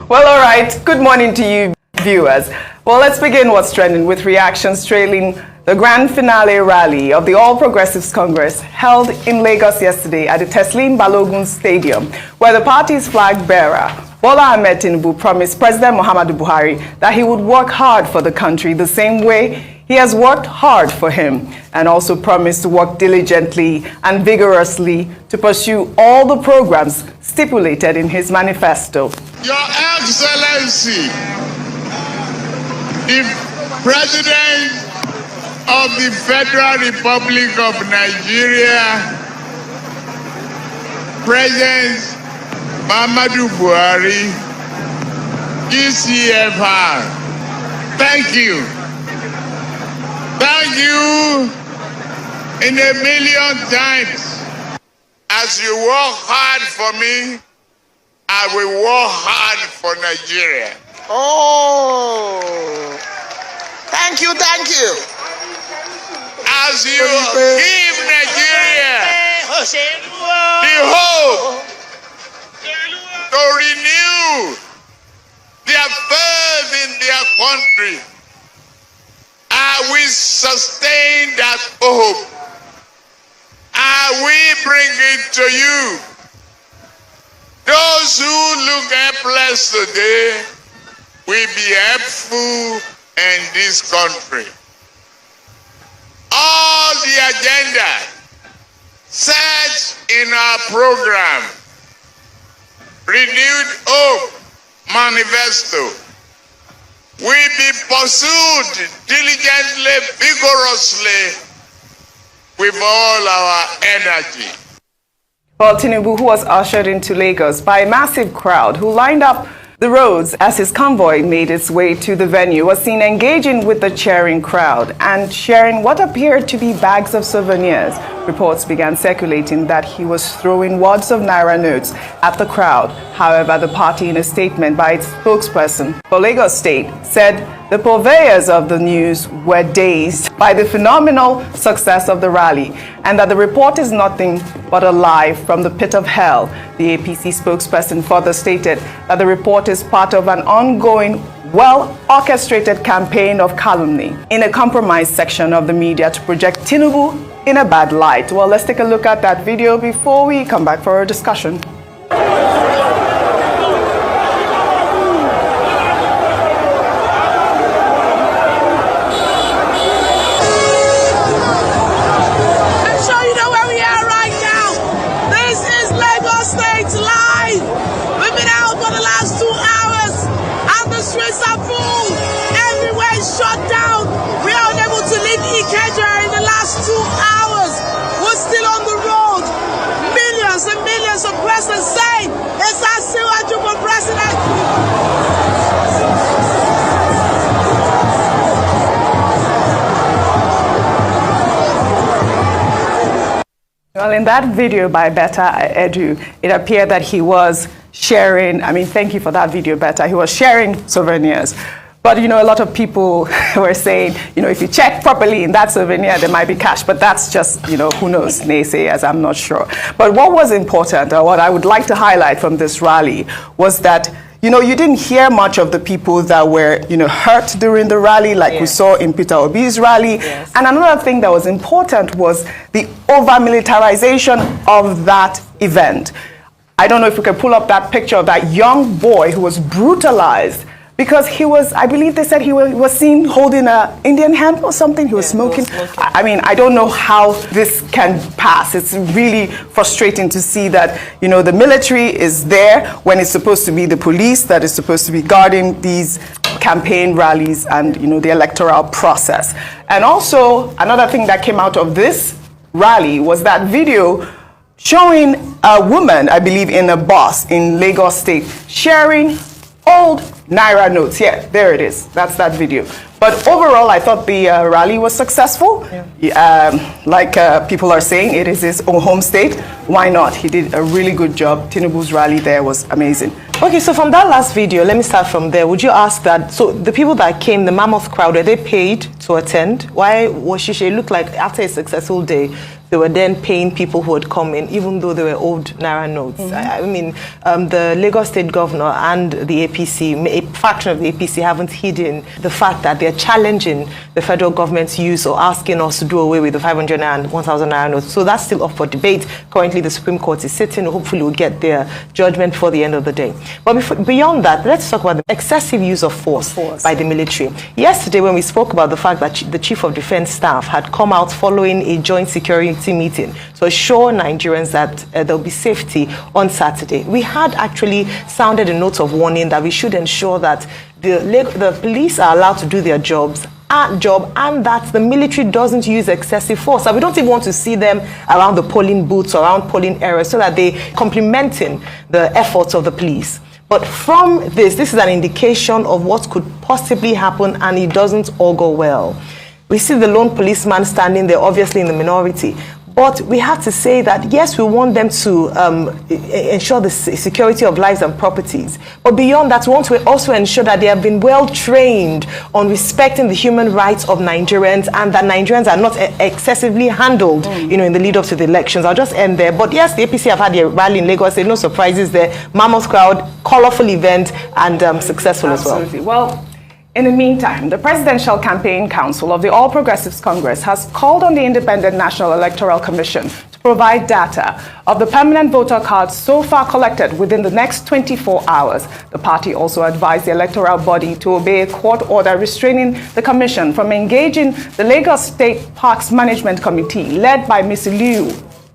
Well, all right. Good morning to you, viewers. Well, let's begin what's trending with reactions trailing the grand finale rally of the All Progressives Congress held in Lagos yesterday at the Teslim Balogun Stadium, where the party's flag bearer, Bola Ahmed Tinubu, promised President Muhammadu Buhari that he would work hard for the country the same way he has worked hard for him, and also promised to work diligently and vigorously to pursue all the programs stipulated in his manifesto. Your Excellency, the President of the Federal Republic of Nigeria, President Muhammadu Buhari, GCFR, thank you. Thank you in a million times. As you work hard for me, I will work hard for Nigeria. Oh, thank you, thank you. As you give Nigeria the hope to renew their faith in their country, I will sustain that hope. I will bring it to you. Those who look helpless today will be helpful in this country. All the agenda set in our program, Renewed Hope Manifesto, will be pursued diligently, vigorously, with all our energy. Well, Tinubu, who was ushered into Lagos by a massive crowd who lined up the roads as his convoy made its way to the venue, was seen engaging with the cheering crowd and sharing what appeared to be bags of souvenirs. Reports began circulating that he was throwing wads of naira notes at the crowd. However, the party, in a statement by its spokesperson for Lagos State, said the purveyors of the news were dazed by the phenomenal success of the rally and that the report is nothing but a lie from the pit of hell. The APC spokesperson further stated that the report is part of an ongoing, well-orchestrated campaign of calumny in a compromised section of the media to project Tinubu in a bad light. Well, let's take a look at that video before we come back for a discussion. Well, in that video by Betta Edu, it appeared that he was sharing, thank you for that video, Betta. He was sharing souvenirs. But, a lot of people were saying, if you check properly in that souvenir, there might be cash. But that's just, who knows, naysayers, I'm not sure. But what was important, or what I would like to highlight from this rally, was that you didn't hear much of the people that were, hurt during the rally, like we saw in Peter Obi's rally. Yes. And another thing that was important was the over-militarization of that event. I don't know if we can pull up that picture of that young boy who was brutalized because he was, I believe they said he was seen holding an Indian hemp or something. He was smoking. I don't know how this can pass. It's really frustrating to see that, the military is there when it's supposed to be the police that is supposed to be guarding these campaign rallies and, the electoral process. And also, another thing that came out of this rally was that video showing a woman, I believe, in a bus in Lagos State, sharing old naira notes. Yeah, there it is. That's that video. But overall, I thought the rally was successful. Like people are saying, it is his own home state. Why not? He did a really good job. Tinubu's rally there was amazing. Okay, so from that last video, let me start from there. Would you ask that, so the people that came, the mammoth crowd, were they paid to attend? Why was she looked like after a successful day, they were then paying people who had come in, even though they were old Naira notes. I mean, the Lagos State Governor and the APC, a faction of the APC, haven't hidden the fact that they're challenging the federal government's use or asking us to do away with the 500 Naira and 1,000 Naira notes. So that's still up for debate. Currently, the Supreme Court is sitting. Hopefully, we'll get their judgment before the end of the day. But beyond that, let's talk about the excessive use of force by the military. Yesterday, when we spoke about the fact that the Chief of Defense Staff had come out following a joint security meeting to assure Nigerians that there'll be safety on Saturday, we had actually sounded a note of warning that we should ensure that the police are allowed to do their job and that the military doesn't use excessive force. So we don't even want to see them around the polling booths, around polling areas, so that they're complementing the efforts of the police. But from this is an indication of what could possibly happen, and it doesn't all go well. We see the lone policeman standing there, obviously in the minority. But we have to say that, yes, we want them to ensure the security of lives and properties. But beyond that, we want to also ensure that they have been well trained on respecting the human rights of Nigerians, and that Nigerians are not excessively handled, in the lead up to the elections. I'll just end there. But yes, the APC have had a rally in Lagos. There are no surprises there. Mammoth crowd, colorful event, and successful as well. Absolutely. Well, in the meantime, the Presidential Campaign Council of the All Progressives Congress has called on the Independent National Electoral Commission to provide data of the permanent voter cards so far collected within the next 24 hours. The party also advised the electoral body to obey a court order restraining the commission from engaging the Lagos State Parks Management Committee, led by Ms. Liu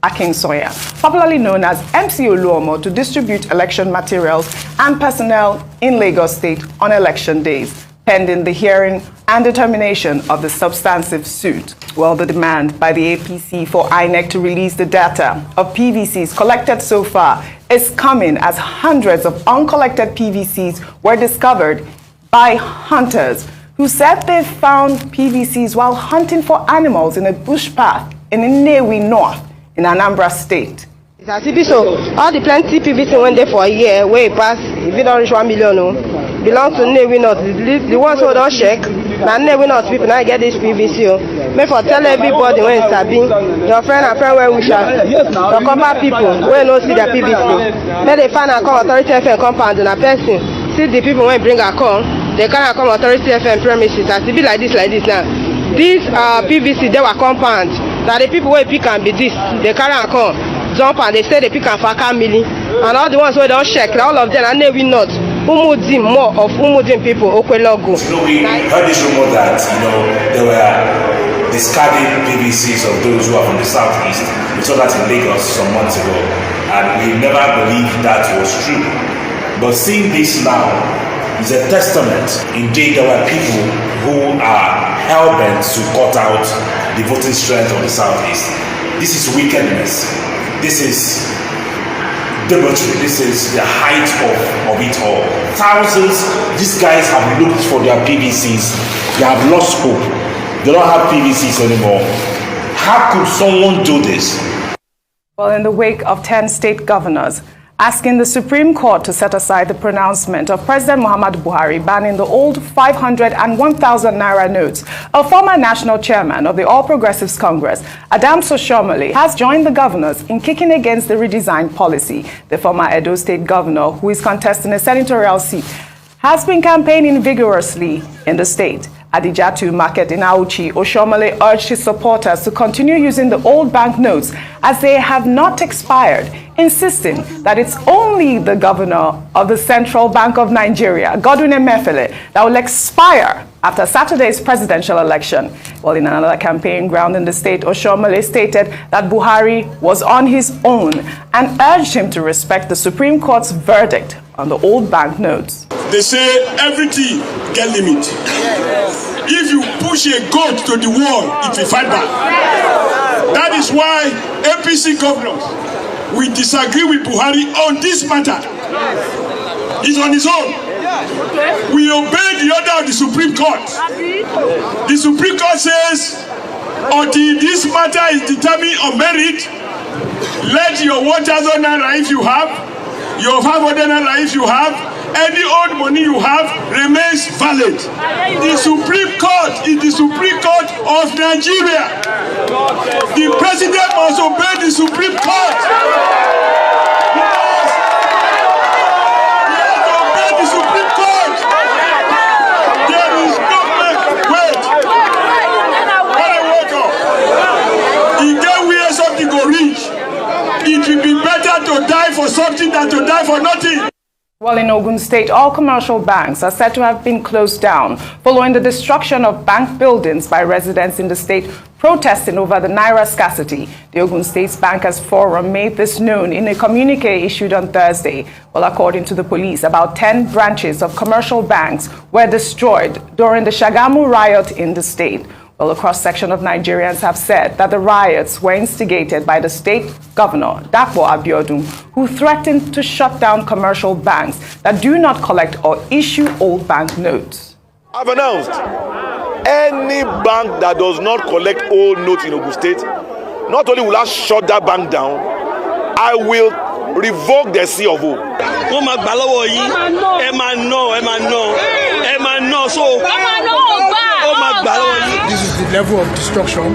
Akinsoya, popularly known as MC Oluomo, to distribute election materials and personnel in Lagos State on election days, pending the hearing and determination of the substantive suit. Well, the demand by the APC for INEC to release the data of PVCs collected so far is coming as hundreds of uncollected PVCs were discovered by hunters who said they found PVCs while hunting for animals in a bush path in Nnewi North in Anambra State. So all the plenty PVC went there for a year, way past, if it don't reach 1 million, belongs to Nnewi North. The ones who don't check, now Nnewi North people now get this PVC. Make for tell everybody when it's Sabi, your friend and friend where we shall, your compound people, when no see their PVC. Then they find a call authority FM compound and a person, see the people when bring a call, they can't come authority FM premises, as it be like this now. These PVC, they were compound, that the people where pick can be this, they carry a call. Jump and they say they pick and for Kamili, and all the ones who don't check, all of them are Nnewi North. Umudim, more of Umudim people, Okwelogo. We heard this rumor that they were discarding PVCs of those who are from the southeast. We saw that in Lagos some months ago, and we never believed that was true. But seeing this now is a testament. Indeed, there were people who are hell-bent to cut out the voting strength of the southeast. This is wickedness. This is debauchery. This is the height of it all. Thousands, these guys have looked for their PVCs. They have lost hope. They don't have PVCs anymore. How could someone do this? Well, in the wake of 10 state governors asking the Supreme Court to set aside the pronouncement of President Muhammadu Buhari banning the old 500 and 1,000 Naira notes, a former national chairman of the All Progressives Congress, Adams Oshiomhole, has joined the governors in kicking against the redesigned policy. The former Edo State governor, who is contesting a senatorial seat, has been campaigning vigorously in the state. At the Jatu market in Auchi, Oshiomhole urged his supporters to continue using the old banknotes as they have not expired, insisting that it's only the governor of the Central Bank of Nigeria, Godwin Emefiele, that will expire after Saturday's presidential election. Well, in another campaign ground in the state, Oshiomhole stated that Buhari was on his own and urged him to respect the Supreme Court's verdict on the old banknotes. They say everything get limit. If you push a goat to the wall, it will fight back. That is why APC governors, we disagree with Buhari on this matter. He's on his own. We obey the order of the Supreme Court. The Supreme Court says, until this matter is determined on merit, let your 1,000 Naira if you have, your 500 Naira if you have, any old money you have remains valid. The Supreme Court is the Supreme Court of Nigeria. The president must obey the Supreme Court. The Supreme Court. There is no wait. Wake up. In that way something go reach. It will be better to die for something than to die for nothing. Well, in Ogun State, all commercial banks are said to have been closed down following the destruction of bank buildings by residents in the state protesting over the naira scarcity. The Ogun State Bankers Forum made this known in a communique issued on Thursday. Well, according to the police, about 10 branches of commercial banks were destroyed during the Shagamu riot in the state. Well, a cross-section of Nigerians have said that the riots were instigated by the state governor, Dapo Abiodun, who threatened to shut down commercial banks that do not collect or issue old bank notes. I've announced any bank that does not collect old notes in Ogun State, not only will I shut that bank down, I will revoke the C of O. This is the level of destruction.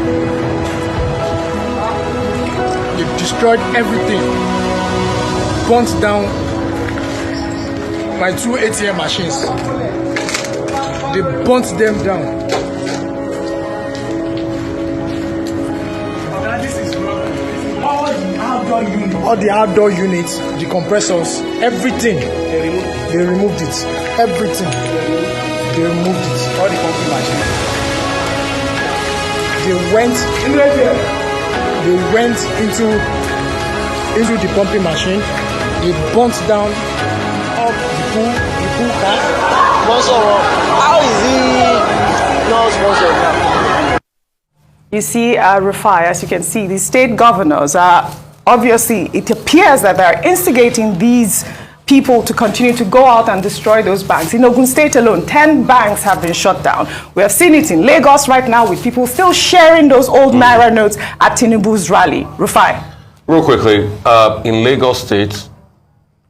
They've destroyed everything. Burnt down my 2 ATM machines. They burnt them down. All the outdoor units, the compressors, everything. They removed it. Everything. They removed it. All the pumping machines. They went into the pumping machine. They burnt down all the pool car. How is he not sponsored now? You see, Rufai, as you can see, the state governors are obviously, it appears that they're instigating these people to continue to go out and destroy those banks. In Ogun State alone, 10 banks have been shut down. We have seen it in Lagos right now with people still sharing those old Naira notes at Tinubu's rally. Rufai. Real quickly, in Lagos State,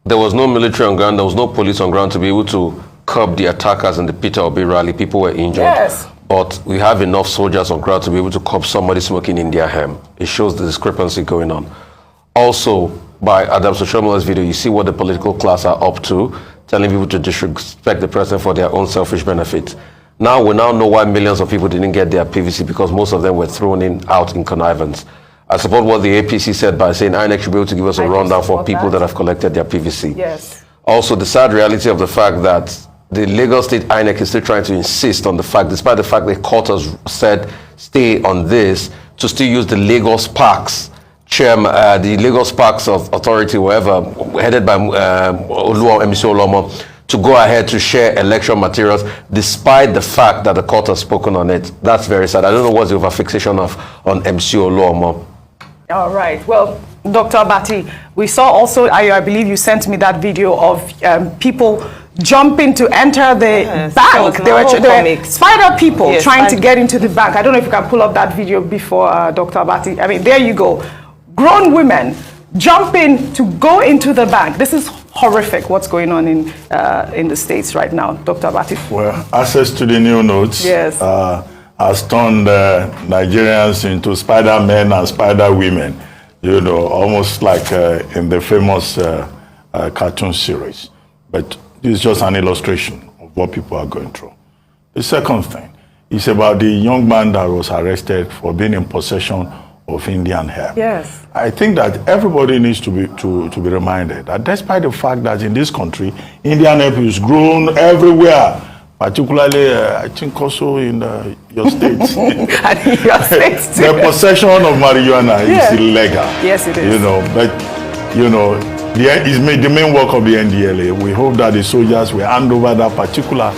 there was no military on ground, there was no police on ground to be able to curb the attackers in the Peter Obi rally. People were injured. Yes. But we have enough soldiers on ground to be able to curb somebody smoking in their hem. It shows the discrepancy going on. Also, by Adams Oshomola's video, you see what the political class are up to, telling people to disrespect the president for their own selfish benefit. Now we now know why millions of people didn't get their PVC, because most of them were thrown out in connivance. I support what the APC said by saying INEC should be able to give us a rundown for people that have collected their PVC. Yes. Also, the sad reality of the fact that the Lagos State INEC is still trying to insist on the fact, despite the fact that court has said stay on this, to still use the Lagos Parks chairman, the Lagos Parks of Authority, wherever, headed by MC Olomo, to go ahead to share election materials, despite the fact that the court has spoken on it. That's very sad. I don't know what's the overfixation on MC Olomo. All right. Well, Dr. Abati, we saw also, I believe you sent me that video of people jumping to enter the bank. They were spider people trying to get into the bank. I don't know if you can pull up that video before Dr. Abati. I mean, there you go. Grown women jumping to go into the bank. This is horrific what's going on in the States right now, Dr. Abati. Well, access to the new notes has turned Nigerians into spider men and spider women, you know, almost like in the famous cartoon series. But this is just an illustration of what people are going through. The second thing is about the young man that was arrested for being in possession of Indian hemp. Yes. I think that everybody needs to be reminded that despite the fact that in this country, Indian hemp is grown everywhere, particularly, I think also in your states. And your states too. The possession of marijuana is illegal. Yes, it is. You know, but, you know, the main work of the NDLA, we hope that the soldiers will hand over that particular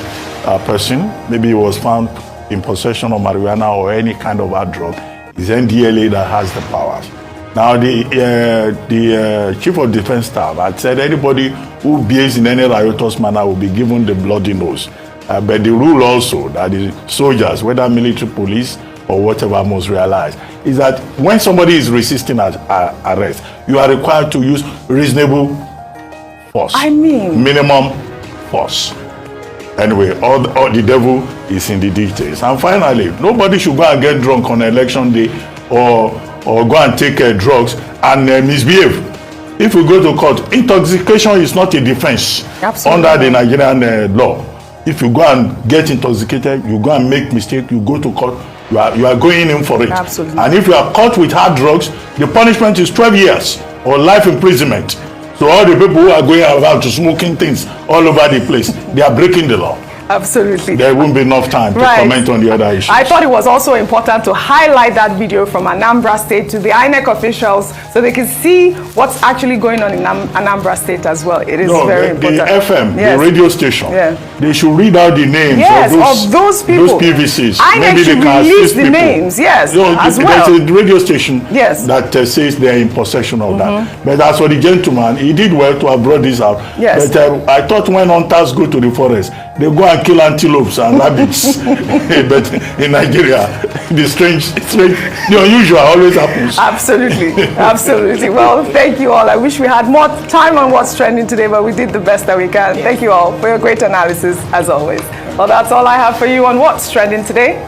person. Maybe he was found in possession of marijuana or any kind of hard drug. It's NDLA that has the powers. Now, the Chief of Defense Staff had said anybody who behaves in any riotous manner will be given the bloody nose. But the rule also that the soldiers, whether military, police, or whatever, must realize is that when somebody is resisting arrest, you are required to use reasonable force. I mean, minimum force. Anyway, all the devil is in the details. And finally, nobody should go and get drunk on election day or go and take drugs and misbehave. If you go to court, intoxication is not a defense. Absolutely. Under the Nigerian law. If you go and get intoxicated, you go and make mistake, you go to court, you are going in for it. Absolutely. And if you are caught with hard drugs, the punishment is 12 years or life imprisonment. So all the people who are going around to smoking things all over the place, they are breaking the law. Absolutely. There won't be enough time to comment on the other issues. I thought it was also important to highlight that video from Anambra State to the INEC officials so they can see what's actually going on in Anambra State as well. It is very important. The FM, yes. the radio station, yeah. they should read out the names of those people. Those PVCs. INEC Maybe should they can release assist the people. names, yes, as well. There's a radio station yes. that says they are in possession of that. But as for the gentleman, he did well to have brought this out. Yes. But I thought when hunters go to the forest, they go and kill antelopes and rabbits. But in Nigeria, the unusual always happens. Absolutely, absolutely. Well, thank you all. I wish we had more time on what's trending today, but we did the best that we can. Thank you all for your great analysis, as always. Well, that's all I have for you on what's trending today.